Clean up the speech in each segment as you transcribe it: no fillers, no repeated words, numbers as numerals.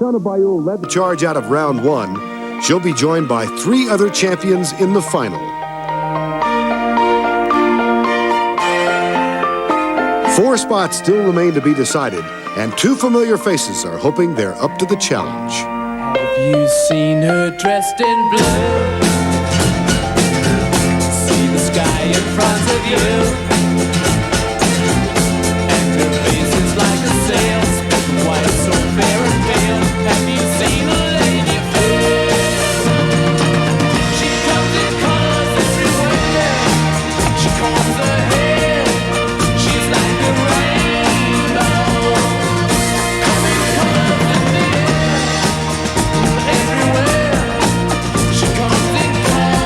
Oksana Bayul led the charge out of round one. She'll be joined by 3 other champions in the final. 4 spots still remain to be decided, and 2 familiar faces are hoping they're up to the challenge. Have you seen her dressed in blue? See the sky in front of you? And her face is like a sail, spoken white, so fair and pale. Have you seen a lady fair? She comes in colors everywhere. She combs her hair. She's like a rainbow. Coming colors in the air. Everywhere. She comes in colors.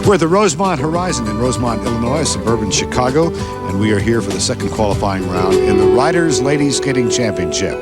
We're at the Rosemont Horizon in Rosemont, Illinois, suburban Chicago, and we are here for the second qualifying round in the Riders Ladies Skating Championship.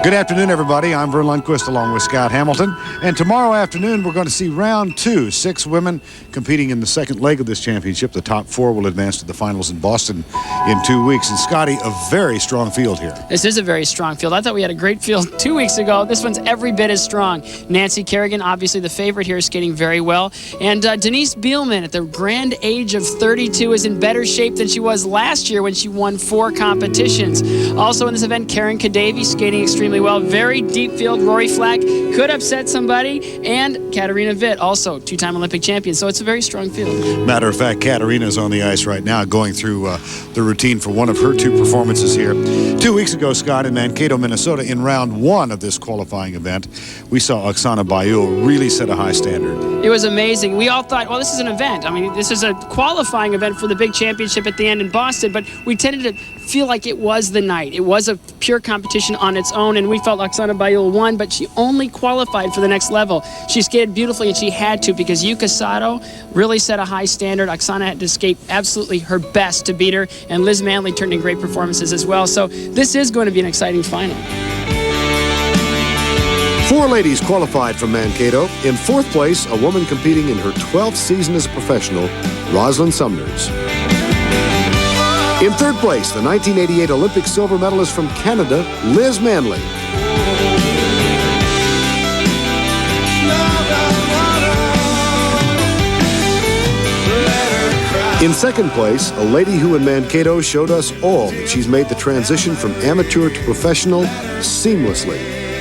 Good afternoon, everybody. I'm Vern Lundquist along with Scott Hamilton. And tomorrow afternoon, we're going to see round 2. 6 women competing in the second leg of this championship. The top 4 will advance to the finals in Boston in 2 weeks. And Scotty, a very strong field here. This is a very strong field. I thought we had a great field 2 weeks ago. This one's every bit as strong. Nancy Kerrigan, obviously the favorite here, is skating very well. And Denise Bielman, at the grand age of 32, is in better shape than she was last year when she won 4 competitions. Also in this event, Karen Kadavy skating extremely well. Very deep field. Rory Flack could upset somebody. And Katarina Witt, also 2-time Olympic champion. So it's a very strong field. Matter of fact, Katarina's on the ice right now going through the routine for one of her 2 performances here. 2 weeks ago, Scott, in Mankato, Minnesota, in round 1 of this qualifying event, we saw Oksana Bayul really set a high standard. It was amazing. We all thought, well, this is an event. I mean, this is a qualifying event for the big championship at the end in Boston, but we tended to feel like it was the night. It was a pure competition on its own, and we felt Oksana Bayul won, but she only qualified for the next level. She skated beautifully, and she had to, because Yuka Sato really set a high standard. Oksana had to skate absolutely her best to beat her, and Liz Manley turned in great performances as well. So this is going to be an exciting final. 4 ladies qualified from Mankato. In 4th place, a woman competing in her 12th season as a professional, Rosalind Sumners. In 3rd place, the 1988 Olympic silver medalist from Canada, Liz Manley. In 2nd place, a lady who in Mankato showed us all that she's made the transition from amateur to professional seamlessly.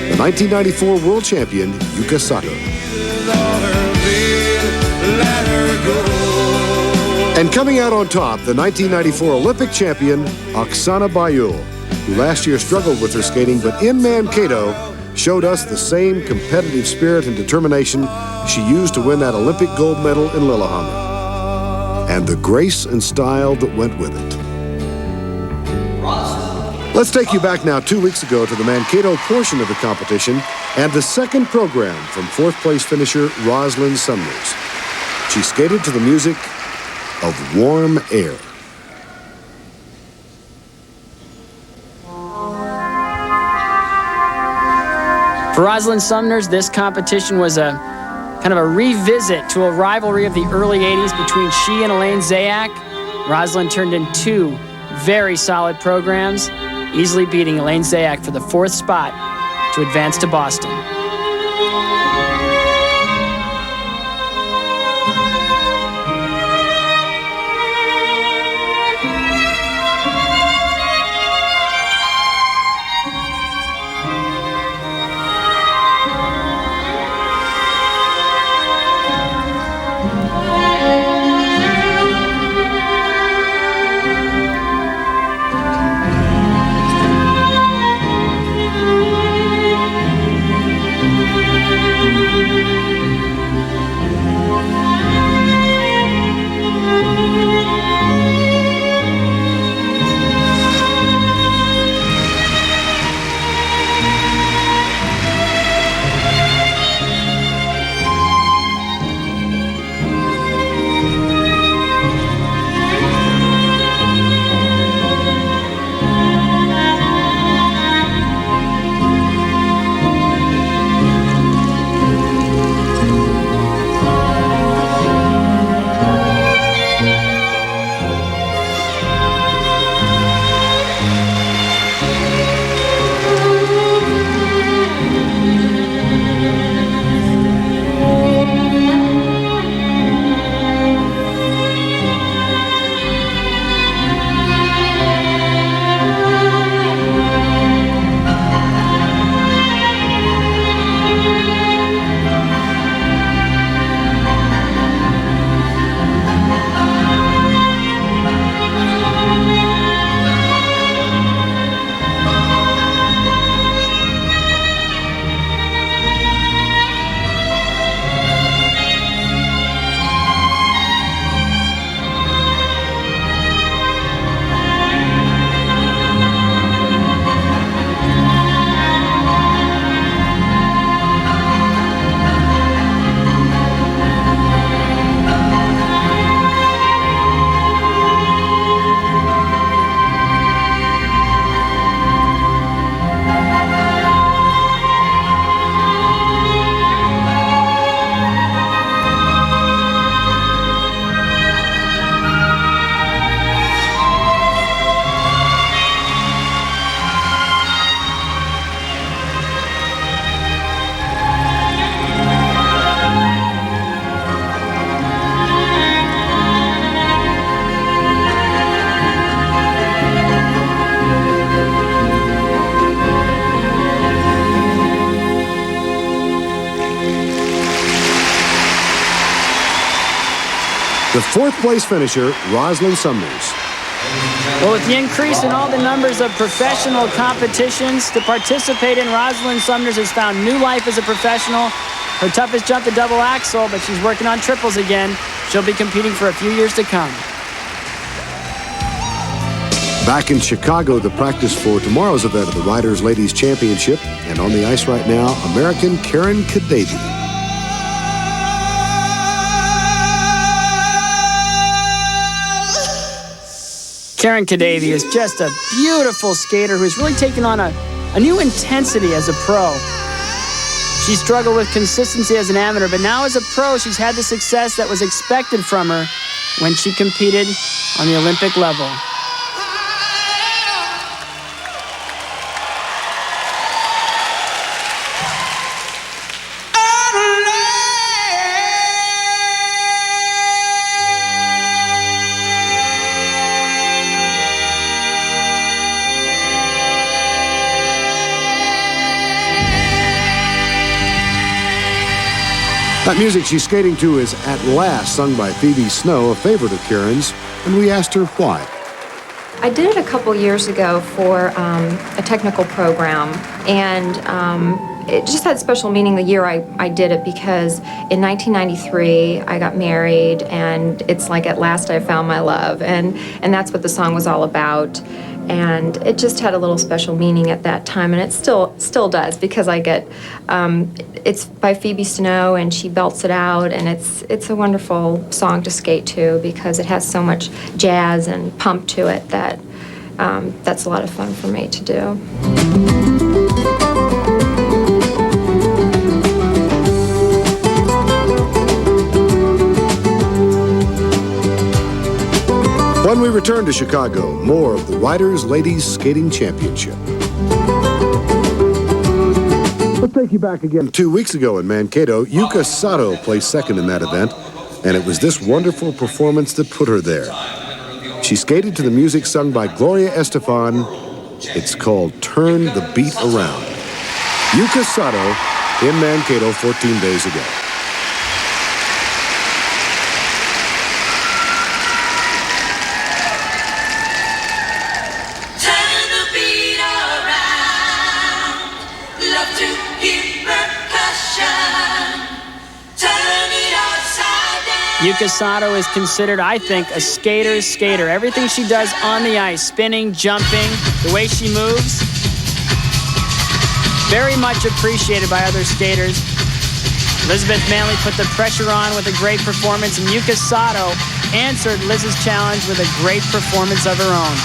The 1994 world champion, Yuka Sato. And coming out on top, the 1994 Olympic champion, Oksana Bayul, who last year struggled with her skating, but in Mankato showed us the same competitive spirit and determination she used to win that Olympic gold medal in Lillehammer. And the grace and style that went with it. Let's take you back now 2 weeks ago to the Mankato portion of the competition and the second program from 4th place finisher Rosalind Sumners. She skated to the music of Warm Air. For Rosalind Sumners, this competition was a kind of a revisit to a rivalry of the early 80s between she and Elaine Zayak. Rosalind turned in 2 very solid programs, easily beating Elaine Zayak for the 4th spot to advance to Boston. the fourth-place finisher, Rosalind Sumners. Well, with the increase in all the numbers of professional competitions to participate in, Rosalind Sumners has found new life as a professional. Her toughest jump, the double axel, but she's working on triples again. She'll be competing for a few years to come. Back in Chicago, the practice for tomorrow's event of the Riders Ladies Championship. And on the ice right now, American Karen Kadavy. Karen Kadavy is just a beautiful skater who's really taken on a new intensity as a pro. She struggled with consistency as an amateur, but now as a pro, she's had the success that was expected from her when she competed on the Olympic level. That music she's skating to is At Last, sung by Phoebe Snow, a favorite of Karen's, and we asked her why. I did it a couple years ago for a technical program, and it just had special meaning the year I did it, because in 1993 I got married, and it's like at last I found my love, and that's what the song was all about. And it just had a little special meaning at that time, and it still does, because I get it's by Phoebe Snow, and she belts it out, and it's a wonderful song to skate to, because it has so much jazz and pump to it that that's a lot of fun for me to do. When we return to Chicago, more of the Riders Ladies Skating Championship. Let's take you back again. 2 weeks ago in Mankato, Yuka Sato placed second in that event, and it was this wonderful performance that put her there. She skated to the music sung by Gloria Estefan. It's called Turn the Beat Around. Yuka Sato in Mankato 14 days ago. Yuka Sato is considered, I think, a skater's skater. Everything she does on the ice, spinning, jumping, the way she moves, very much appreciated by other skaters. Elizabeth Manley put the pressure on with a great performance, and Yuka Sato answered Liz's challenge with a great performance of her own.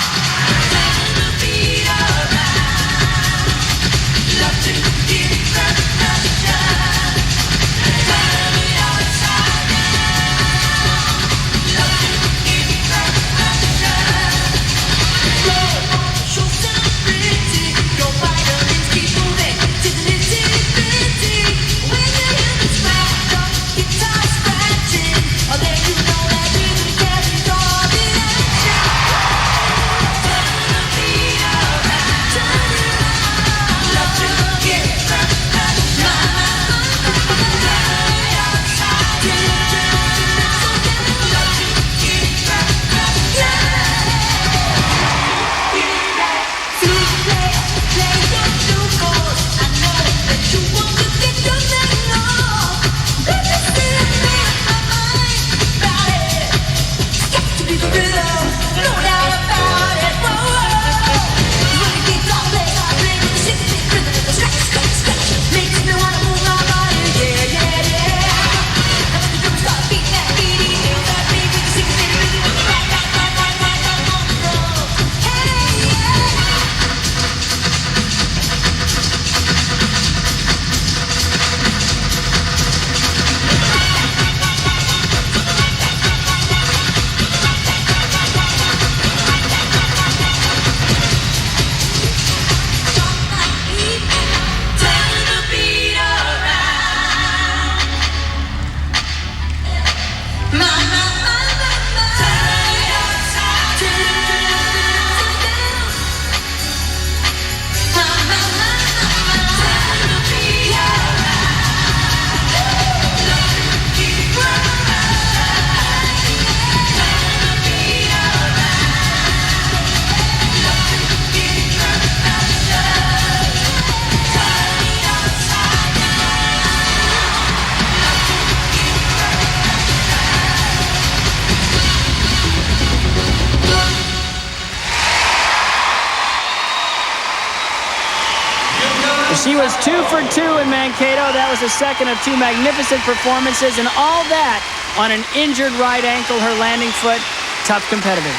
She was 2 for 2 in Mankato. That was the second of 2 magnificent performances, and all that on an injured right ankle, her landing foot. Tough competitor.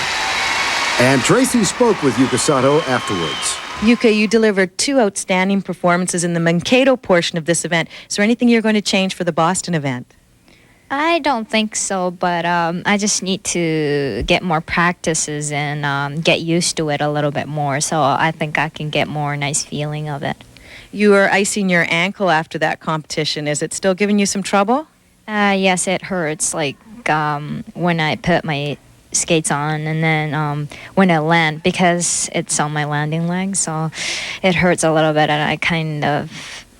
And Tracy spoke with Yuka Sato afterwards. Yuka, you delivered 2 outstanding performances in the Mankato portion of this event. Is there anything you're going to change for the Boston event? I don't think so, but I just need to get more practices and get used to it a little bit more. So I think I can get more nice feeling of it. You were icing your ankle after that competition. Is it still giving you some trouble? Yes, it hurts. Like when I put my skates on and then when I land, because it's on my landing leg, so it hurts a little bit, and I kind of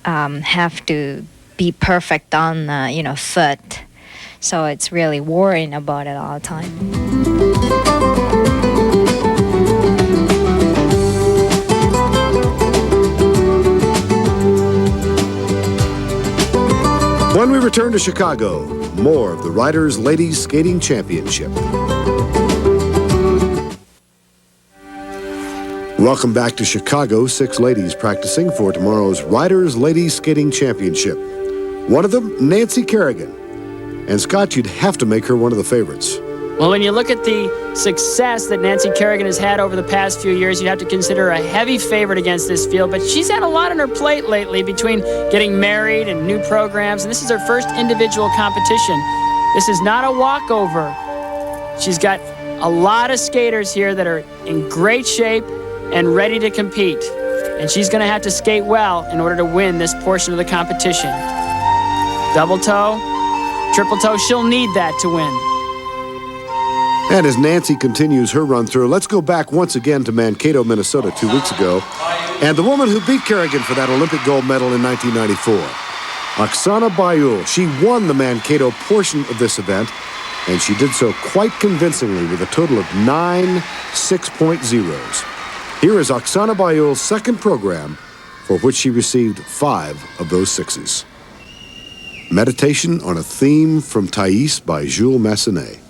have to be perfect on the foot. So it's really worrying about it all the time. When we return to Chicago, more of the Riders Ladies Skating Championship. Welcome back to Chicago. 6 ladies practicing for tomorrow's Riders Ladies Skating Championship. One of them, Nancy Kerrigan. And Scott, you'd have to make her one of the favorites. Well, when you look at the success that Nancy Kerrigan has had over the past few years, you have to consider her a heavy favorite against this field. But she's had a lot on her plate lately between getting married and new programs. And this is her first individual competition. This is not a walkover. She's got a lot of skaters here that are in great shape and ready to compete. And she's going to have to skate well in order to win this portion of the competition. Double toe, triple toe, she'll need that to win. And as Nancy continues her run through, let's go back once again to Mankato, Minnesota 2 weeks ago. And the woman who beat Kerrigan for that Olympic gold medal in 1994, Oksana Bayul. She won the Mankato portion of this event, and she did so quite convincingly with a total of 9 6-point zeros. Here is Oksana Bayul's second program, for which she received 5 of those 6s. Meditation on a Theme from Thais by Jules Massenet.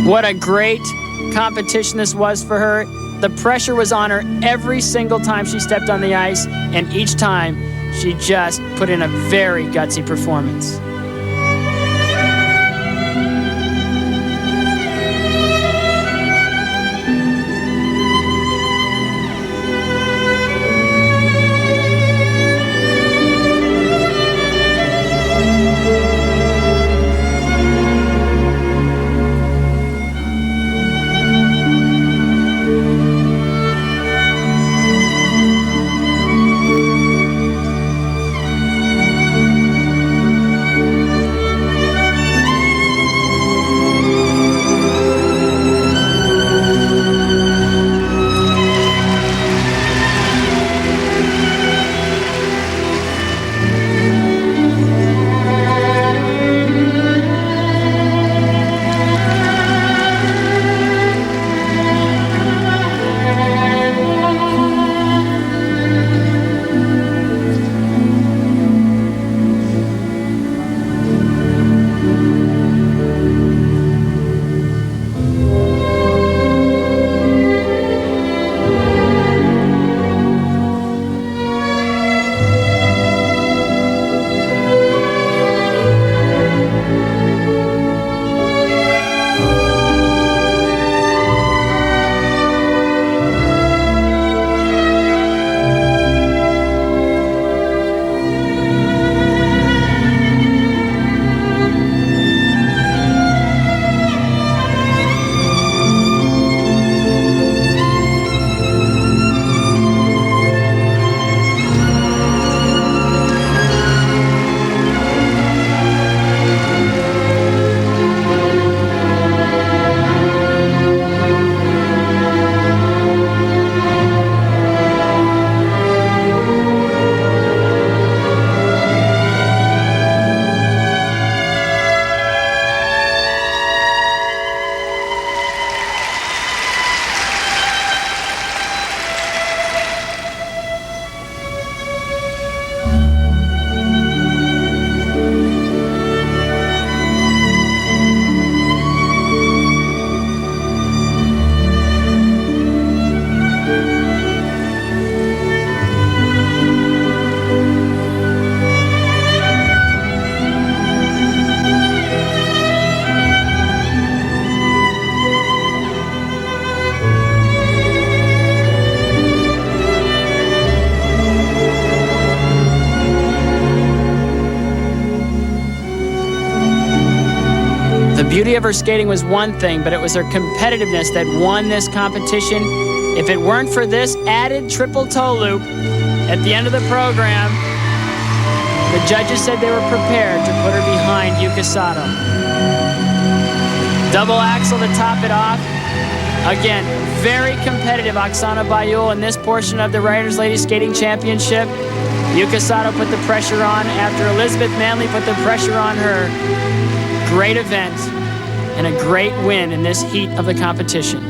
What a great competition this was for her. The pressure was on her every single time she stepped on the ice, and each time she just put in a very gutsy performance. beauty of her skating was one thing, but it was her competitiveness that won this competition. If it weren't for this added triple toe loop at the end of the program, the judges said they were prepared to put her behind Yuka Sato. Double axel to top it off. Again, very competitive Oksana Bayul in this portion of the Riders Ladies Skating Championship. Yuka Sato put the pressure on after Elizabeth Manley put the pressure on her. Great event and a great win in this heat of the competition.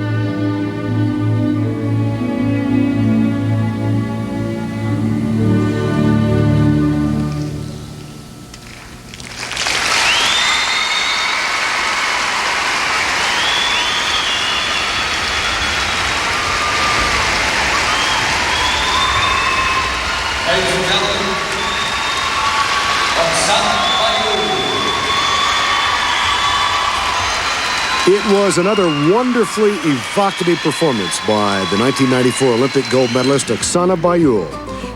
Ladies and gentlemen, Oksana Bayul. It was another wonderfully evocative performance by the 1994 Olympic gold medalist Oksana Bayul.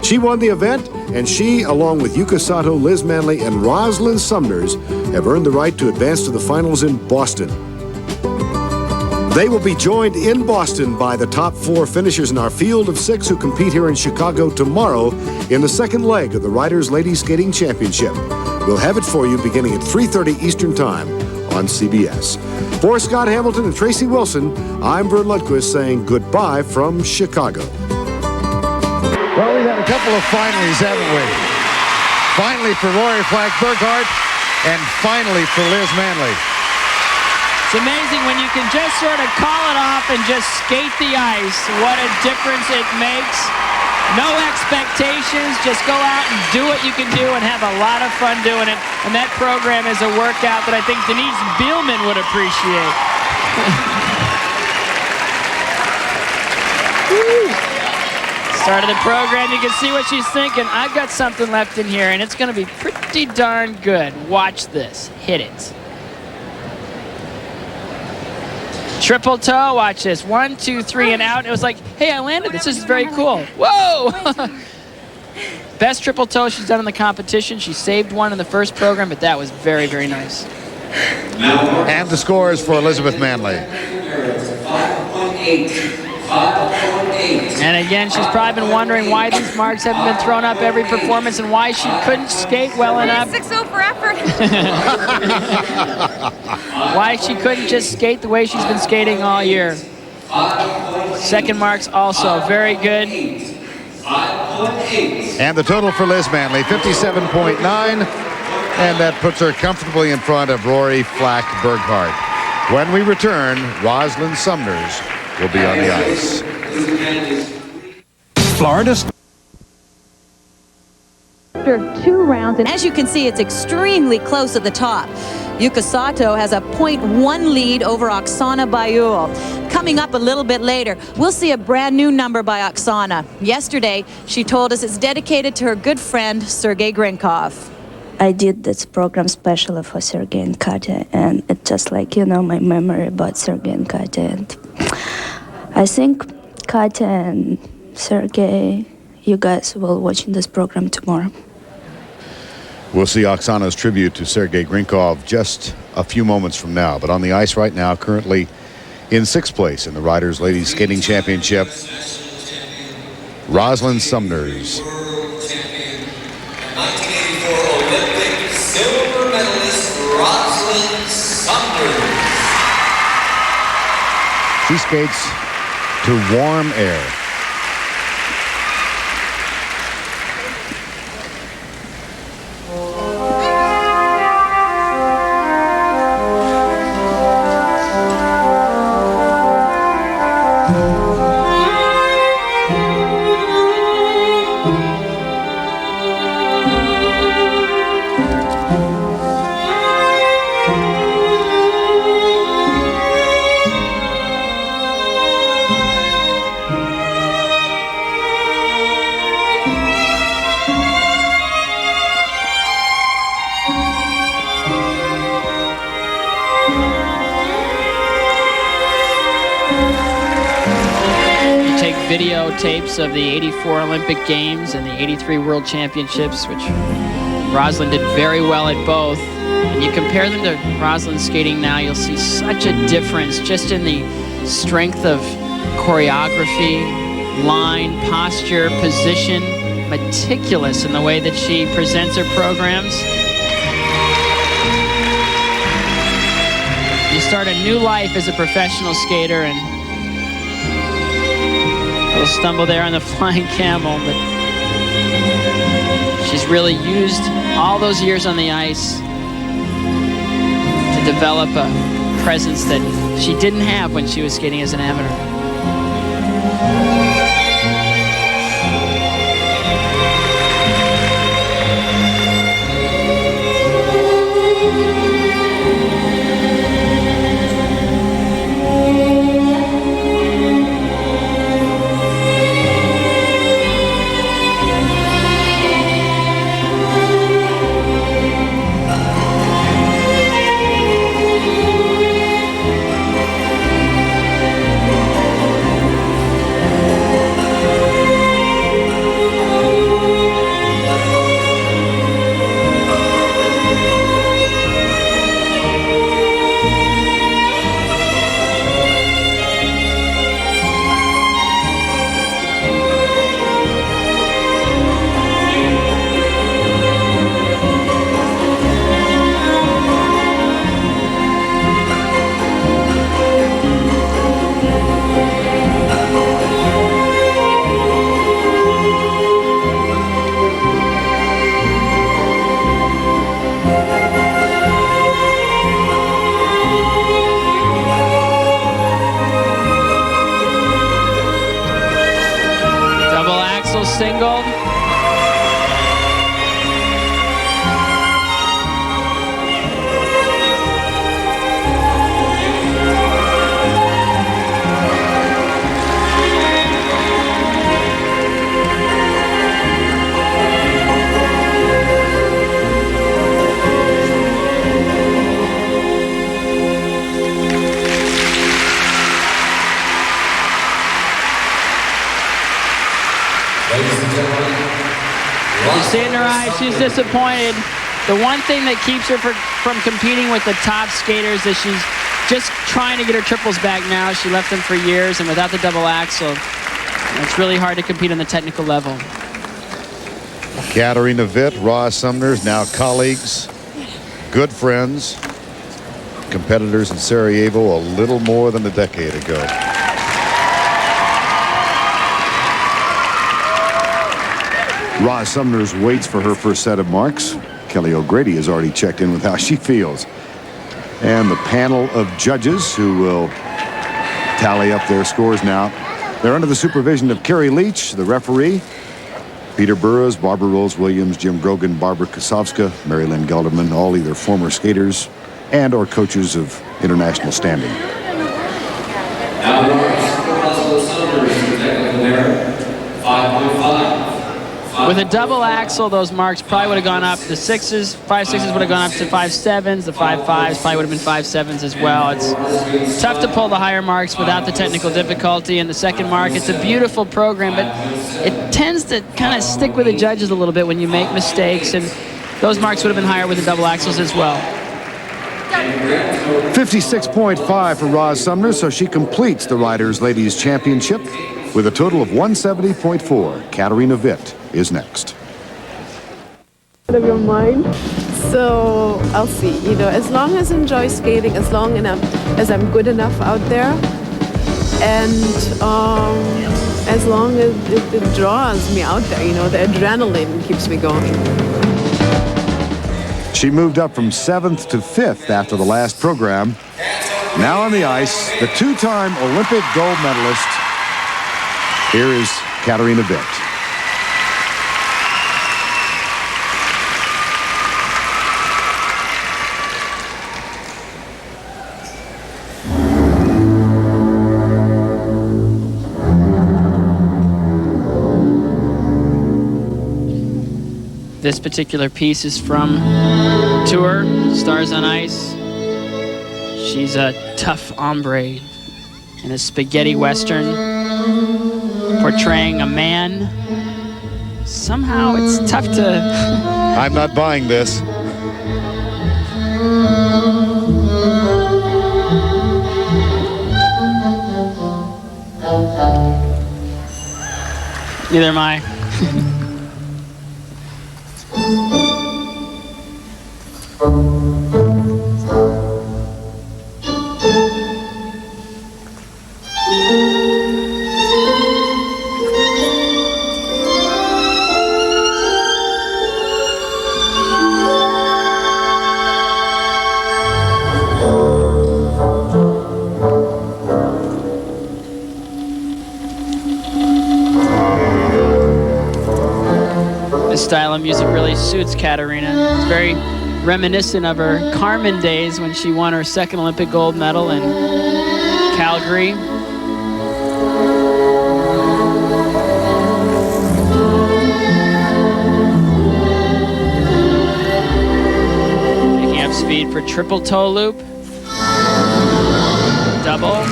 She won the event, and she, along with Yuka Sato, Liz Manley, and Rosalind Sumners, have earned the right to advance to the finals in Boston. They will be joined in Boston by the top 4 finishers in our field of 6 who compete here in Chicago tomorrow in the second leg of the Riders Ladies Skating Championship. We'll have it for you beginning at 3:30 Eastern Time on CBS. For Scott Hamilton and Tracy Wilson, I'm Vern Lundquist saying goodbye from Chicago. Well, we've had a couple of finalies, haven't we? Finally for Rory Flack Burghardt, and finally for Liz Manley. It's amazing when you can just sort of call it off and just skate the ice. What a difference it makes. No expectations, just go out and do what you can do and have a lot of fun doing it. And that program is a workout that I think Denise Bielman would appreciate. Start of the program, you can see what she's thinking. I've got something left in here and it's going to be pretty darn good. Watch this. Hit it. Triple toe, watch this. 1, 2, 3, and out. It was like, hey, I landed. This is very cool. Whoa! Best triple toe she's done in the competition. She saved one in the first program, but that was very, very nice. And the scores for Elizabeth Manley. 5.8. And again, she's probably been wondering why these marks haven't been thrown up every performance and why she couldn't skate well enough. 6-0 for effort. Why she couldn't just skate the way she's been skating all year. Second marks also very good. And the total for Liz Manley, 57.9. And that puts her comfortably in front of Rory Flack Burghardt. When we return, Rosalind Sumners will be on the ice. Florida's after 2 rounds, and as you can see, it's extremely close at the top. Yuka Sato has a 0.1 lead over Oksana Bayul. Coming up a little bit later, we'll see a brand new number by Oksana. Yesterday, she told us it's dedicated to her good friend, Sergei Grinkov. I did this program specially for Sergei and Katya, and it's just like, you know, my memory about Sergei and Katya. And I think Katya and Sergei, you guys will watching this program tomorrow. We'll see Oksana's tribute to Sergei Grinkov just a few moments from now. But on the ice right now, currently in 6th place in the Riders Ladies Skating Championship, Rosalind Sumners. 1984 Olympic silver medalist Rosalind Sumners. She skates to warm air. Videotapes of the 84 Olympic Games and the 83 World Championships, which Rosalind did very well at both. And And you compare them to Rosalind's skating now, you'll see such a difference just in the strength of choreography, line, posture, position, meticulous in the way that she presents her programs. You start a new life as a professional skater, and a little stumble there on the flying camel, but she's really used all those years on the ice to develop a presence that she didn't have when she was skating as an amateur. Single. You see in her eyes, she's disappointed. The one thing that keeps her from competing with the top skaters is she's just trying to get her triples back now. She left them for years, and without the double axel, it's really hard to compete on the technical level. Katarina Witt, Roz Sumner's now colleagues, good friends, competitors in Sarajevo a little more than a decade ago. Roz Sumner's waits for her first set of marks. Kelly O'Grady has already checked in with how she feels. And the panel of judges who will tally up their scores now. They're under the supervision of Kerry Leach, the referee, Peter Burrows, Barbara Rolls-Williams, Jim Grogan, Barbara Kosovska, Mary Lynn Gelderman, all either former skaters and or coaches of international standing. Now, Russell Summers, technical error, 5.5. With a double axel, those marks probably would have gone up. The 5.6s would have gone up to 5.7s. The 5.5s probably would have been 5.7s as well. It's tough to pull the higher marks without the technical difficulty. And the second mark, it's a beautiful program, but it tends to kind of stick with the judges a little bit when you make mistakes. And those marks would have been higher with the double axles as well. 56.5 for Roz Sumner, so she completes the Riders Ladies Championship with a total of 170.4. Katarina Witt is next. Out of your mind. So I'll see. You know, as long as I enjoy skating, as long as I'm good enough out there, and as long as it draws me out there, you know, the adrenaline keeps me going. She moved up from 7th to 5th after the last program. Now on the ice, the two-time Olympic gold medalist. Here is Katarina Witt. This particular piece is from Tour, Stars on Ice. She's a tough hombre in a spaghetti western, portraying a man. Somehow it's tough to... I'm not buying this. Neither am I. This style of music really suits Katarina. It's very reminiscent of her Carmen days when she won her second Olympic gold medal in Calgary. Picking up speed for triple toe loop. Double.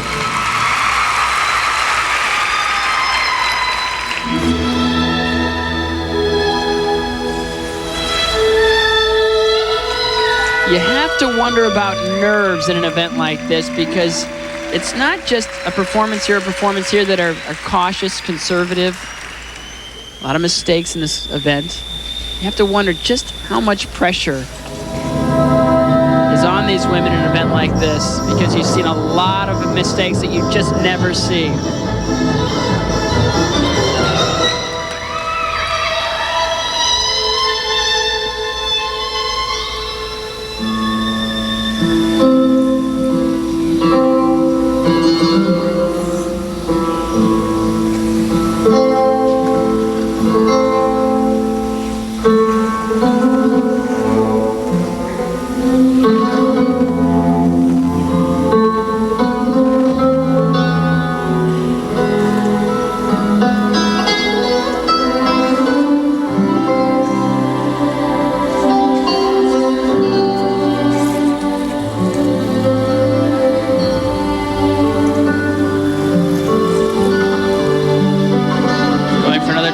You have to wonder about nerves in an event like this because it's not just a performance here that are cautious, conservative. A lot of mistakes in this event. You have to wonder just how much pressure is on these women in an event like this because you've seen a lot of mistakes that you just never see.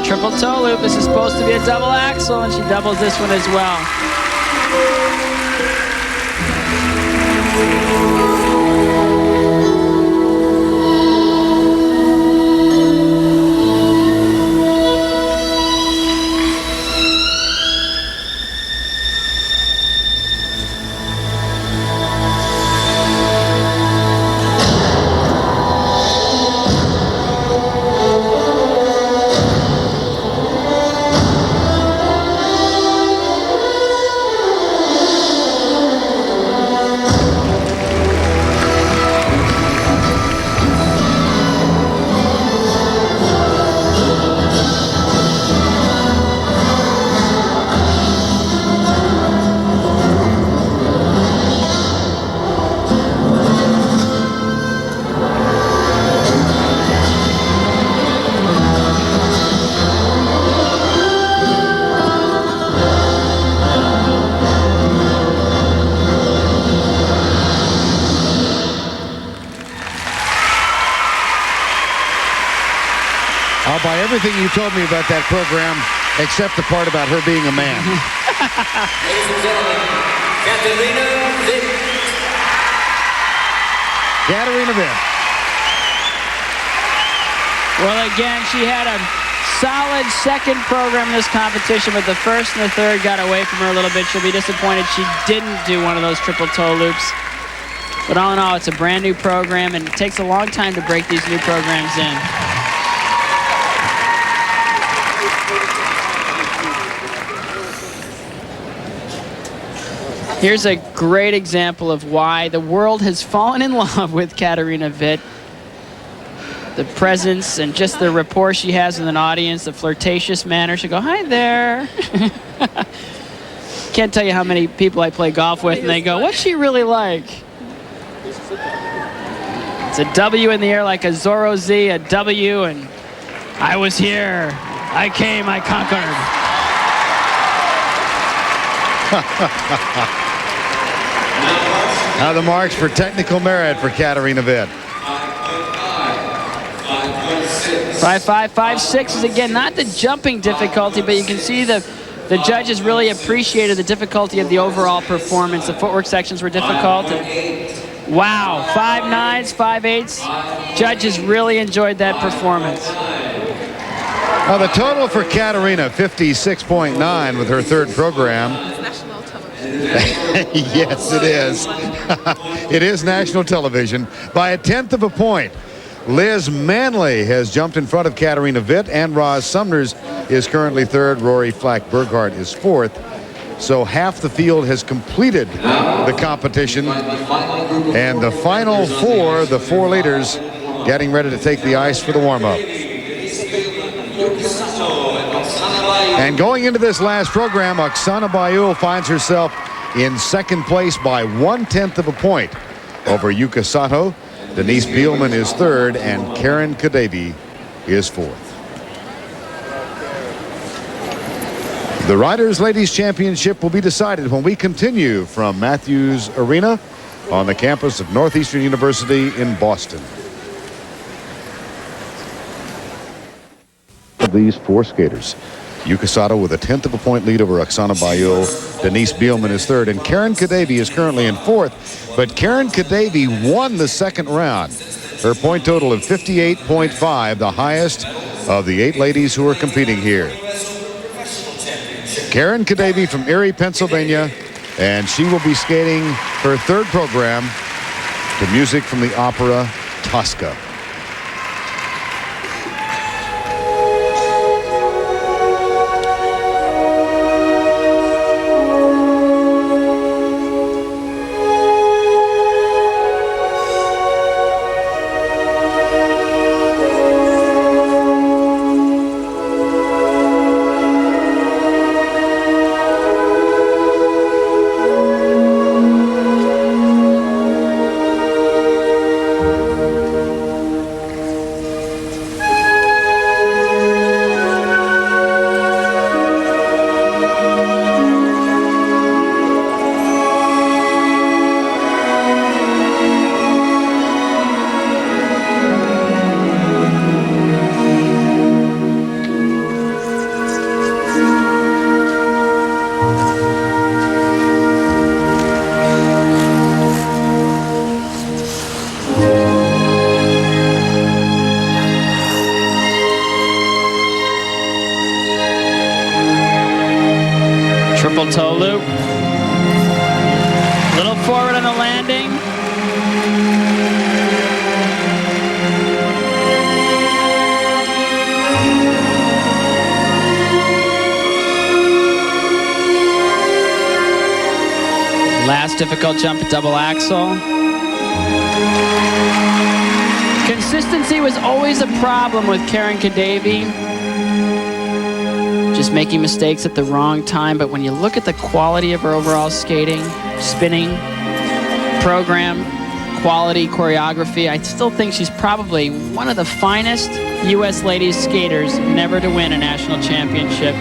Triple toe loop. This is supposed to be a double axel, and she doubles this one as well. I'll buy everything you told me about that program, except the part about her being a man. Ladies and gentlemen, Katarina Witt. Katarina Witt. Well, again, she had a solid second program in this competition, but the first and the third got away from her a little bit. She'll be disappointed she didn't do one of those triple toe loops. But all in all, it's a brand new program, and it takes a long time to break these new programs in. Here's a great example of why the world has fallen in love with Katarina Witt. The presence and just the rapport she has with an audience, the flirtatious manner. She'll go, "Hi there." Can't tell you how many people I play golf with, and they go, "What's she really like?" It's a W in the air like a Zorro Z, a W, and I was here. I came, I conquered. Now the marks for technical merit for Katarina Witt. 5.5, 5.6 is again not the jumping difficulty, but you can see the The judges really appreciated the difficulty of the overall performance. The footwork sections were difficult. Wow, 5 9s, 5 8s. Judges really enjoyed that performance. Now the total for Katerina, 56.9 with her third program. National television. Yes, it is. It is national television by a 1/10 of a point. Liz Manley has jumped in front of Katerina Witt, and Roz Sumners is currently third. Rory Flack-Burghardt is fourth. So half the field has completed the competition. And the final four, the 4 leaders, getting ready to take the ice for the warm-up. And going into this last program, Oksana Bayul finds herself in second place by 1/10 of a point over Yuka Sato. Denise Bielman is third, and Karen Kadevi is fourth. The Riders Ladies Championship will be decided when we continue from Matthews Arena on the campus of Northeastern University in Boston. These 4 skaters. Yuka Sato with a 1/10 of a point lead over Oksana Bayul. Denise Bielman is third, and Karen Kadevi is currently in fourth. But Karen Kadevi won the second round. Her point total of 58.5, the highest of the 8 ladies who are competing here. Karen Kadevi from Erie, Pennsylvania, and she will be skating her third program to music from the opera Tosca. Triple toe loop. Little forward on the landing. Last difficult jump, double axel. Consistency was always a problem with Karen Kadevi. Just making mistakes at the wrong time, but when you look at the quality of her overall skating, spinning, program, quality, choreography, I still think she's probably one of the finest U.S. ladies skaters never to win a national championship.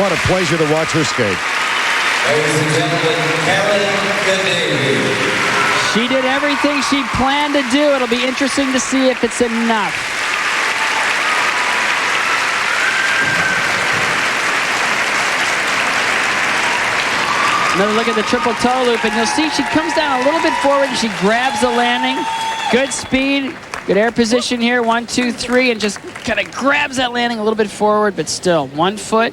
What a pleasure to watch her skate. Ladies and gentlemen, Karen Kadavy. She did everything she planned to do. It'll be interesting to see if it's enough. Another look at the triple toe loop, and you'll see she comes down a little bit forward and she grabs the landing. Good speed, good air position here, 1, 2, 3, and just kind of grabs that landing a little bit forward, but still 1 foot.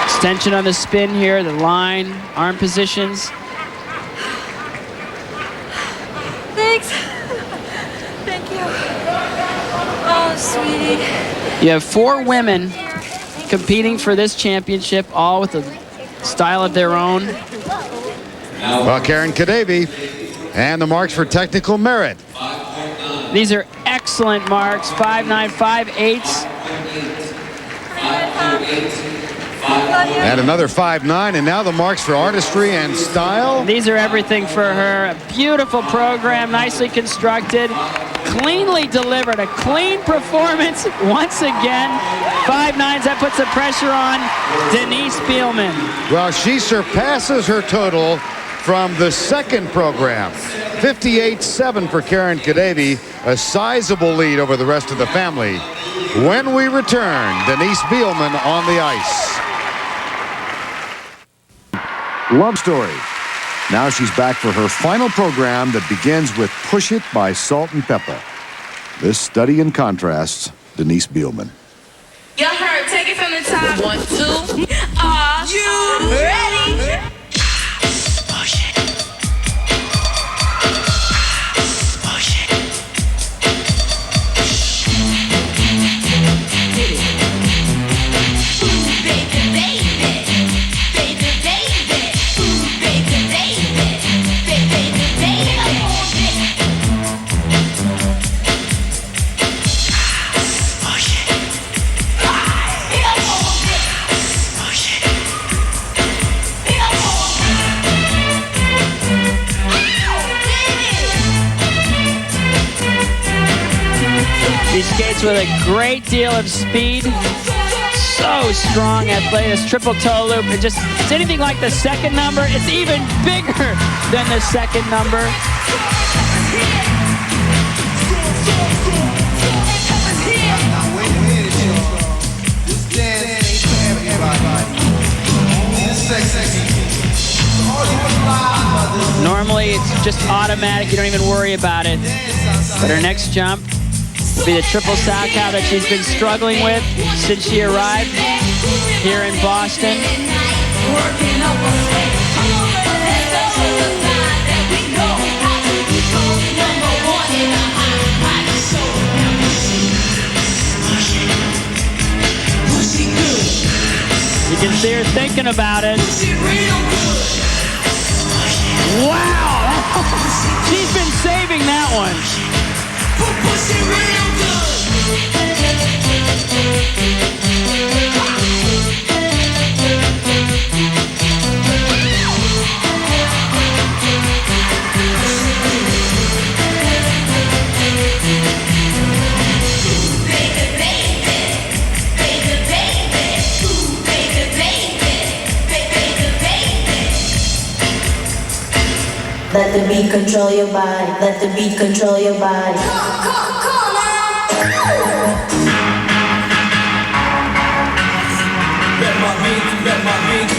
Extension on the spin here, the line, arm positions. Thanks. Thank you. Oh, sweetie. You have 4 women competing for this championship, all with a style of their own. Well, Karen Kadavy, and the marks for technical merit. These are excellent marks, 5.9, 5.8. And another 5.9, and now the marks for artistry and style. These are everything for her. A beautiful program, nicely constructed, cleanly delivered, a clean performance once again. 5.9s, that puts the pressure on Denise Bielman. Well, she surpasses her total from the second program. 58.7 for Karen Kadavy, a sizable lead over the rest of the family. When we return, Denise Bielman on the ice. Love Story. Now she's back for her final program that begins with Push It by Salt and Pepper. This study in contrasts, Denise Bielman. Y'all heard, take it from the top. 1, 2. Are you ready? Push it. Push it. Ooh, baby, baby. Baby, baby. Ooh, baby, baby. Baby, baby. Push it. She skates with a great deal of speed. So strong athletic. This triple toe loop. It just, it's anything like the second number. It's even bigger than the second number. Normally it's just automatic, you don't even worry about it. But her next jump will be the triple sow cow that she's been struggling with since she arrived here in Boston. You can see her thinking about it. Wow! She's been saving that one. Let the beat control your body. Let the beat control your body. Let my beat.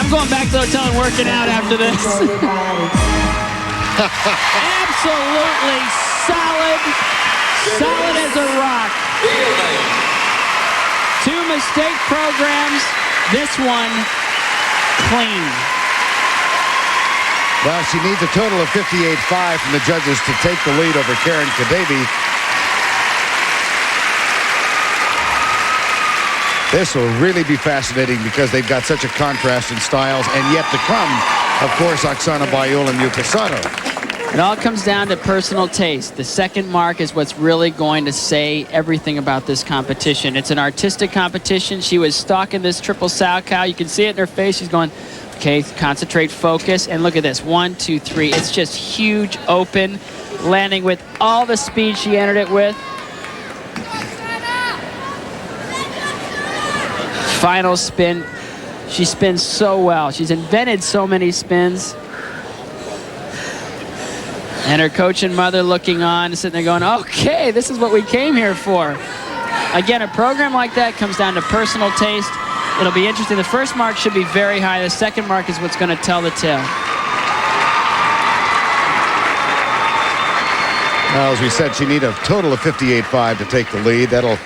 I'm going back to the hotel and working out after this. Absolutely solid. Solid as a rock. 2 mistake programs. This one, clean. Well, she needs a total of 58.5 from the judges to take the lead over Karen Kadabi. This will really be fascinating because they've got such a contrast in styles, and yet to come, of course, Oksana Baiul and Yuka Sato. It all comes down to personal taste. The second mark is what's really going to say everything about this competition. It's an artistic competition. She was stalking this triple Salchow. You can see it in her face. She's going, okay, concentrate, focus, and look at this. 1, 2, 3. It's just huge, open, landing with all the speed she entered it with. Final spin. She spins so well. She's invented so many spins. And her coach and mother looking on, sitting there going, okay, this is what we came here for. Again, a program like that comes down to personal taste. It'll be interesting. The first mark should be very high. The second mark is what's going to tell the tale. Well, as we said, she needs a total of 58.5 to take the lead. That'll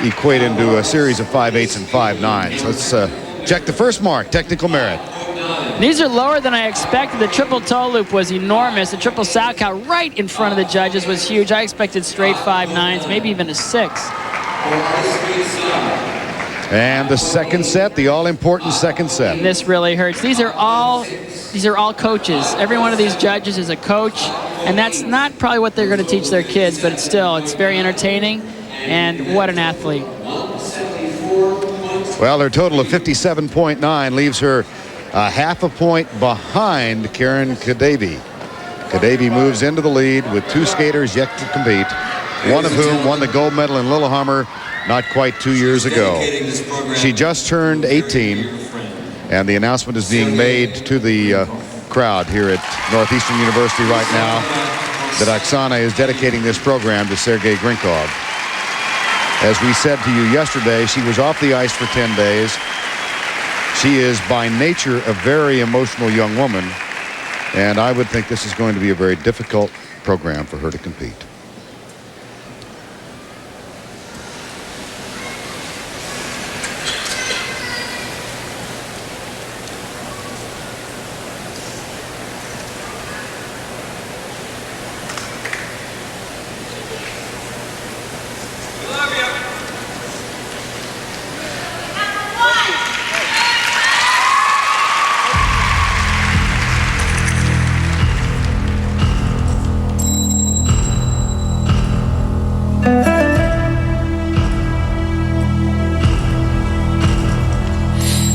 equate into a series of 5.8s and 5.9s. Let's check the first mark, technical merit. These are lower than I expected. The triple toe loop was enormous. The triple Salchow right in front of the judges was huge. I expected straight 5.9s, maybe even a 6. And the second set, the all-important second set. And this really hurts. These are all coaches. Every one of these judges is a coach, and that's not probably what they're going to teach their kids, but it's very entertaining, and what an athlete. Well, her total of 57.9 leaves her half a point behind Karen Kadabi. Kadabi moves into the lead with 2 skaters yet to compete, one of whom won the gold medal in Lillehammer not quite 2 years ago. She just turned 18, and the announcement is being made to the crowd here at Northeastern University right now that Oksana is dedicating this program to Sergei Grinkov. As we said to you yesterday, she was off the ice for 10 days. She is by nature a very emotional young woman, and I would think this is going to be a very difficult program for her to compete.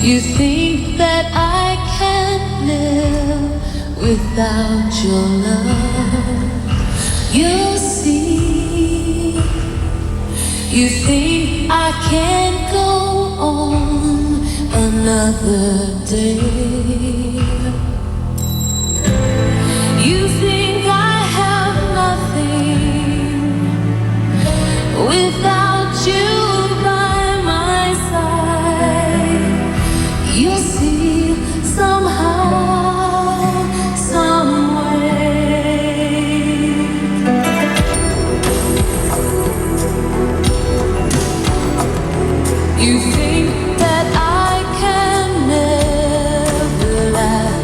You think that I can't live without your love. You see, you think I can't go on another day. You think I have nothing without you. You'll see somehow, some way. You think that I can never laugh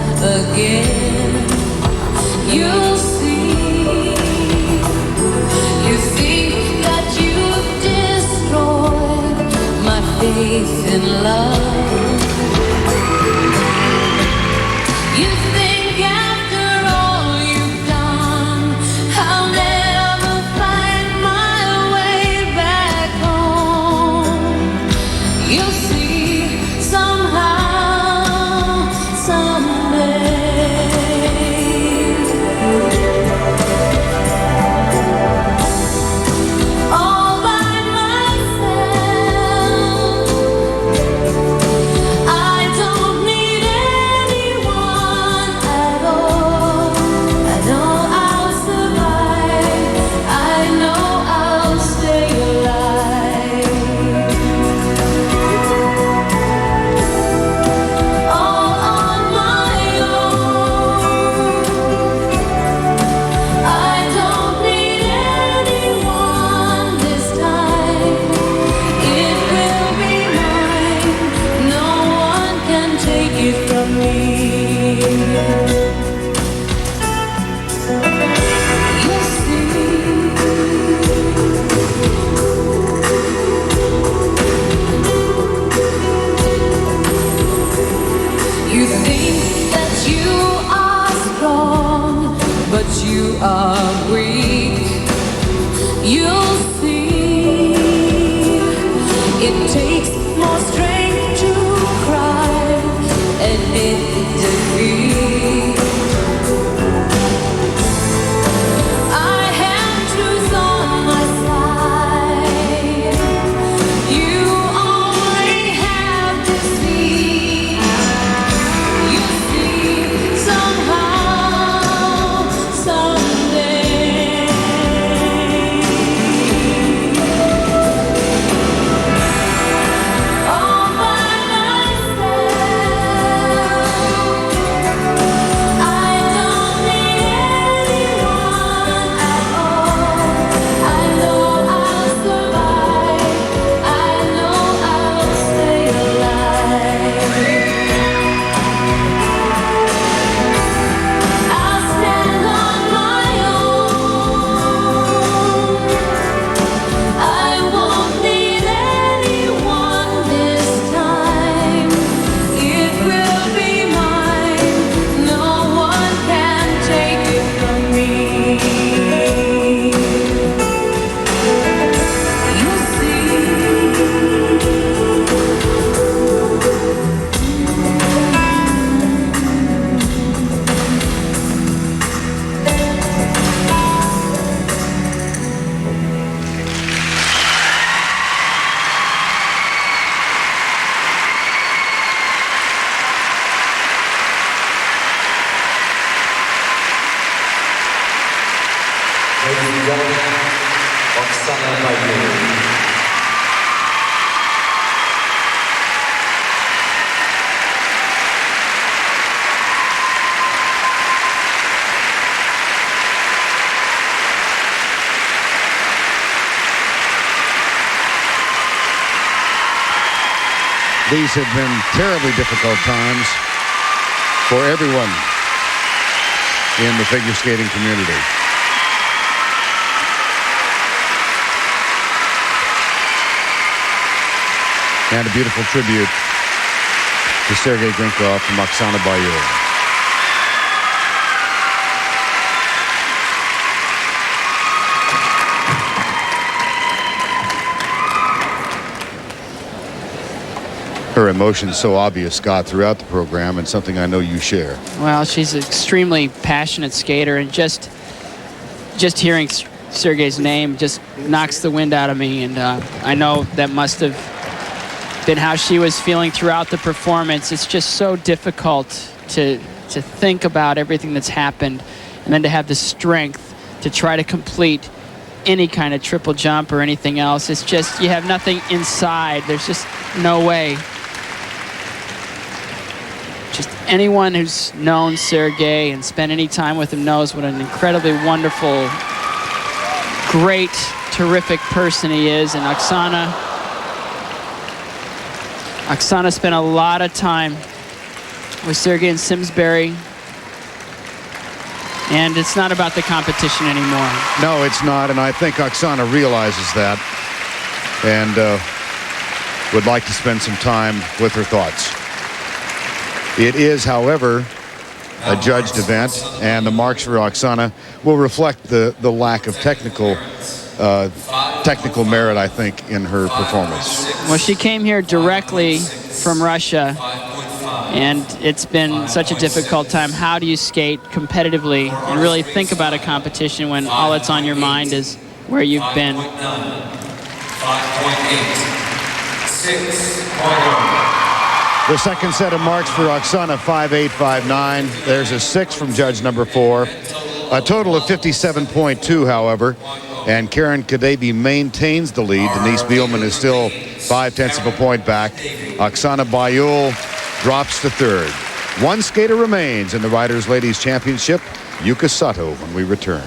that you are weak, you'll see it takes more strength to cry and admit defeat. I have truth on my side. You only have deceit. You see, somehow, someday. All by myself, I don't need anyone at all. I know I'll survive. I know I'll stay alive. I'll stand on my own. I won't need anyone this time. It will be mine. No one can take it from me. You see. Ladies and gentlemen, Oksana Baiul. These have been terribly difficult times for everyone in the figure skating community. And a beautiful tribute to Sergei Grinkov from Oksana Baiul. Her emotions so obvious, Scott, throughout the program, and something I know you share. Well, she's an extremely passionate skater, and just hearing Sergei's name just knocks the wind out of me. And I know that must have been how she was feeling throughout the performance. It's just so difficult to think about everything that's happened, and then to have the strength to try to complete any kind of triple jump or anything else. It's just, you have nothing inside. There's just no way. Just anyone who's known Sergei and spent any time with him knows what an incredibly wonderful, great, terrific person he is. And Oksana spent a lot of time with Sergei and Simsbury. And it's not about the competition anymore. No, it's not, and I think Oksana realizes that and would like to spend some time with her thoughts. It is, however, a judged event, and the marks for Oksana will reflect the lack of technical merit, I think, in her performance. Well, she came here directly from Russia, and it's been such a difficult time. How do you skate competitively and really think about a competition when all that's on your mind is where you've been? 5.8, 6.0. The second set of marks for Oksana, 5.8, 5.9. There's a 6 from judge number 4. A total of 57.2, however. And Karen Kadebi maintains the lead. Denise Bielman is still 0.5 of a point back. Oksana Baiul drops to third. One skater remains in the Riders Ladies Championship, Yuka Sato, when we return.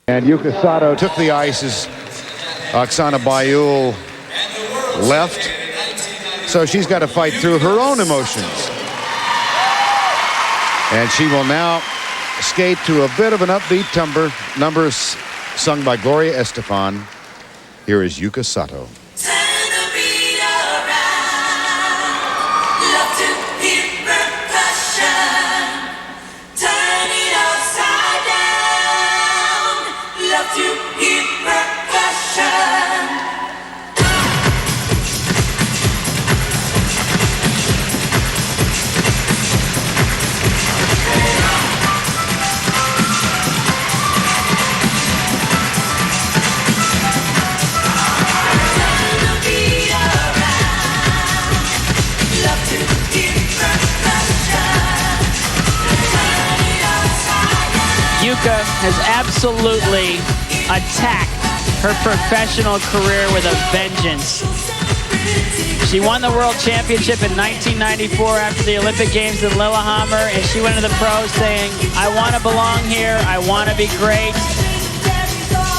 And Yuka Sato took the ice as Oksana Baiul left. So she's got to fight through her own emotions. And she will now skate to a bit of an upbeat number sung by Gloria Estefan. Here is Yuka Sato. Love to hear percussion. Turn it upside love to hear percussion. Yuka has absolutely attacked her professional career with a vengeance. She won the World Championship in 1994 after the Olympic Games in Lillehammer, and she went to the pros saying, I want to belong here, I want to be great.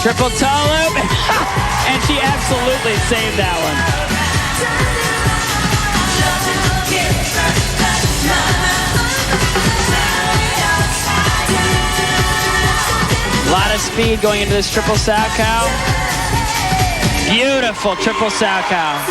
Triple toe loop, and she absolutely saved that one. A lot of speed going into this triple Salchow. Beautiful triple Salchow.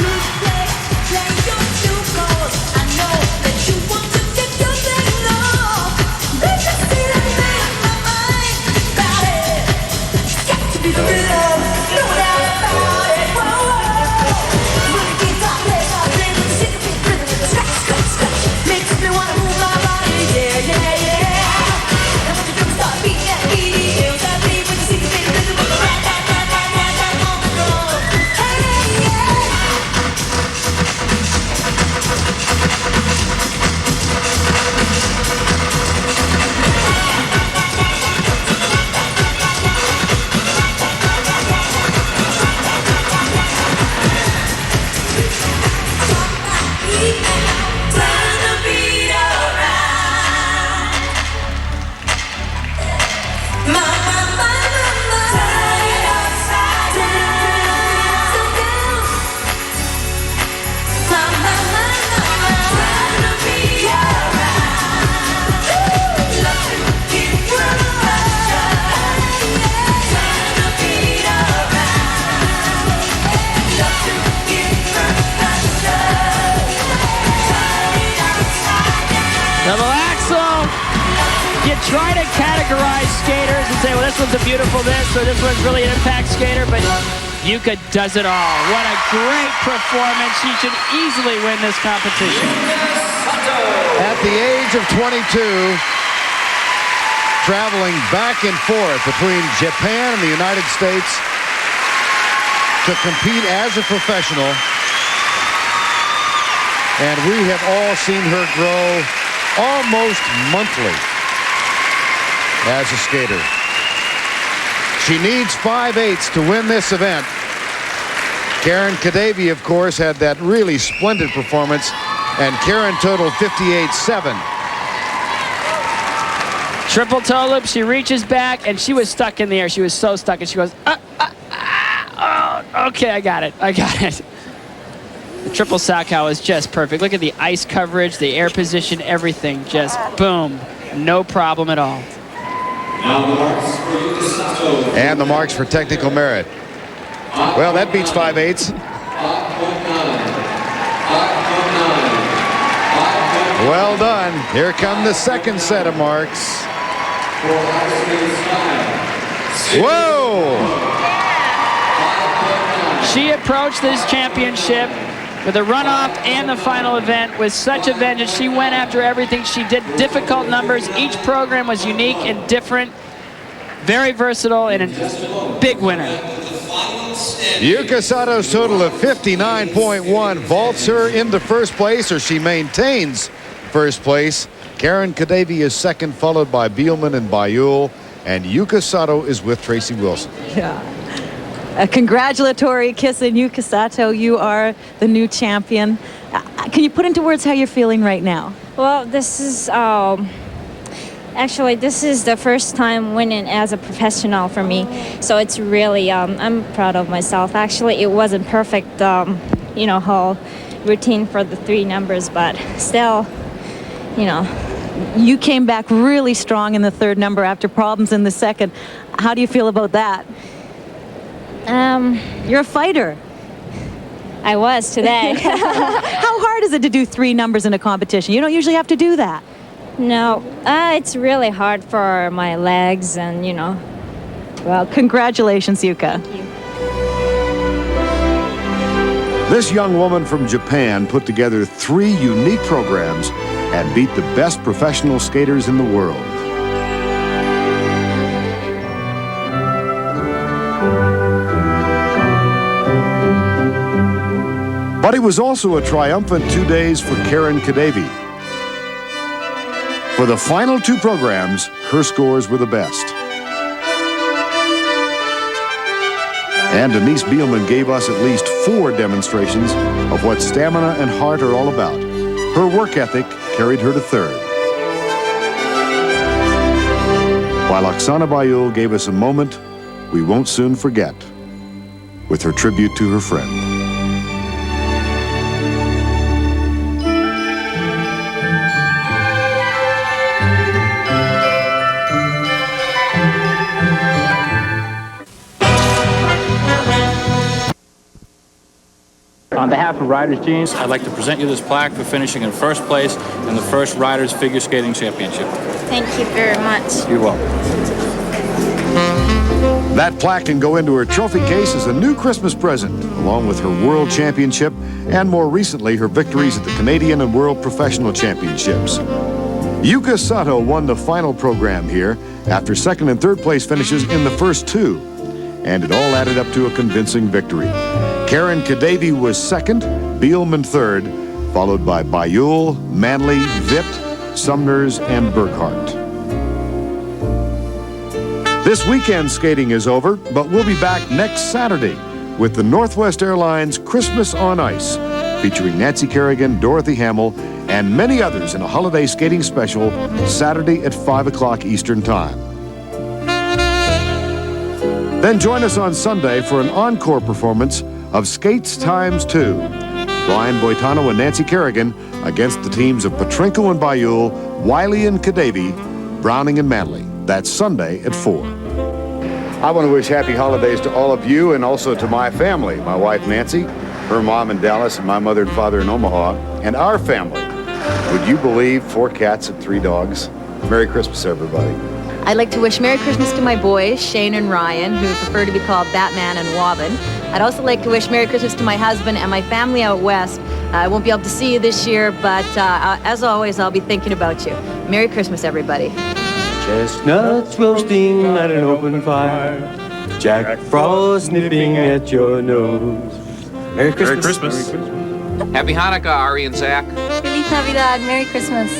Try to categorize skaters and say, well, this one's a beautiful this, or this one's really an impact skater, but Yuka does it all. What a great performance. She should easily win this competition. At the age of 22, traveling back and forth between Japan and the United States to compete as a professional. And we have all seen her grow almost monthly as a skater. She needs 5/8 to win this event. Karen Kadavy, of course, had that really splendid performance, and Karen totaled 58.7. Triple toe loop, she reaches back, and she was stuck in the air. She was so stuck, and she goes, oh, okay, I got it. The triple Salchow is just perfect. Look at the ice coverage, the air position, everything. Just boom, no problem at all. And the marks for technical merit. Well, that beats 5/8. Well done. Here come the second set of marks. Whoa! She approached this championship with a runoff and the final event with such a vengeance. She went after everything. She did difficult numbers. Each program was unique and different. Very versatile and a big winner. Yuka Sato's total of 59.1 vaults her into first place, or she maintains first place. Karen Kadavy is second, followed by Bielman and Bayul, and Yuka Sato is with Tracy Wilson. Yeah. A congratulatory kiss in Yuka Sato. You are the new champion. Can you put into words how you're feeling right now? Well, this is actually this is the first time winning as a professional for me. So it's really I'm proud of myself. Actually, it wasn't perfect, whole routine for the 3 numbers, but still, You came back really strong in the 3rd number after problems in the 2nd. How do you feel about that? You're a fighter. I was today. How hard is it to do 3 numbers in a competition? You don't usually have to do that. No, it's really hard for my legs and, Well, congratulations, Yuka. This young woman from Japan put together 3 unique programs and beat the best professional skaters in the world. But it was also a triumphant 2 days for Karen Kadavi. For the final 2 programs, her scores were the best. And Denise Bielman gave us at least 4 demonstrations of what stamina and heart are all about. Her work ethic carried her to 3rd. While Oksana Bayul gave us a moment we won't soon forget with her tribute to her friend. On behalf of Riders Jeans, I'd like to present you this plaque for finishing in first place in the first Riders Figure Skating Championship. Thank you very much. You're welcome. That plaque can go into her trophy case as a new Christmas present, along with her World Championship and more recently her victories at the Canadian and World Professional Championships. Yuka Sato won the final program here after 2nd and 3rd place finishes in the first 2, and it all added up to a convincing victory. Karen Kadavi was 2nd, Bielman 3rd, followed by Bayul, Manley, Vitt, Sumners, and Burkhart. This weekend skating is over, but we'll be back next Saturday with the Northwest Airlines Christmas on Ice, featuring Nancy Kerrigan, Dorothy Hamill, and many others in a holiday skating special Saturday at 5 o'clock Eastern Time. Then join us on Sunday for an encore performance of Skates Times 2. Brian Boitano and Nancy Kerrigan against the teams of Petrenko and Bayul, Wiley and Kadavi, Browning and Manley. That's Sunday at 4. I want to wish happy holidays to all of you and also to my family, my wife Nancy, her mom in Dallas, and my mother and father in Omaha, and our family. Would you believe 4 cats and 3 dogs? Merry Christmas, everybody. I'd like to wish Merry Christmas to my boys, Shane and Ryan, who prefer to be called Batman and Wobbin. I'd also like to wish Merry Christmas to my husband and my family out west. I won't be able to see you this year, but as always, I'll be thinking about you. Merry Christmas, everybody. Chestnuts roasting at an open fire. Jack Frost nipping at your nose. Merry Christmas. Merry Christmas. Happy Hanukkah, Ari and Zach. Feliz Navidad. Merry Christmas.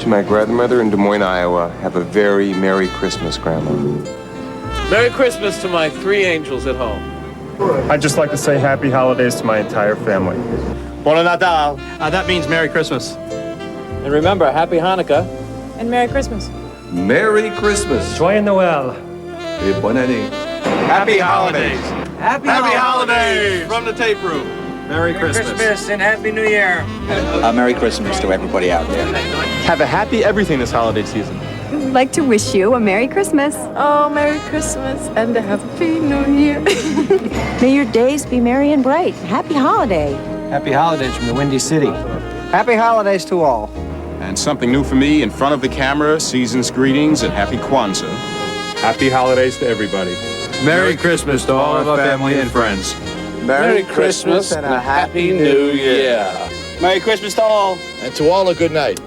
To my grandmother in Des Moines, Iowa, have a very Merry Christmas, Grandma. Merry Christmas to my 3 angels at home. I'd just like to say happy holidays to my entire family. Buon Natale. That means Merry Christmas. And remember, Happy Hanukkah. And Merry Christmas. Merry Christmas. Joyeux Noël. Et bonne année. Happy holidays. Happy holidays from the tape room. Merry Christmas. And Happy New Year. Merry Christmas to everybody out there. Have a happy everything this holiday season. I'd like to wish you a Merry Christmas. Oh, Merry Christmas and a Happy New Year. May your days be merry and bright. Happy holiday. Happy holidays from the Windy City. Happy holidays to all. And something new for me in front of the camera, season's greetings and happy Kwanzaa. Happy holidays to everybody. Merry Christmas to all of our family and friends. Merry Christmas and a Happy New Year. Merry Christmas to all. And to all a good night.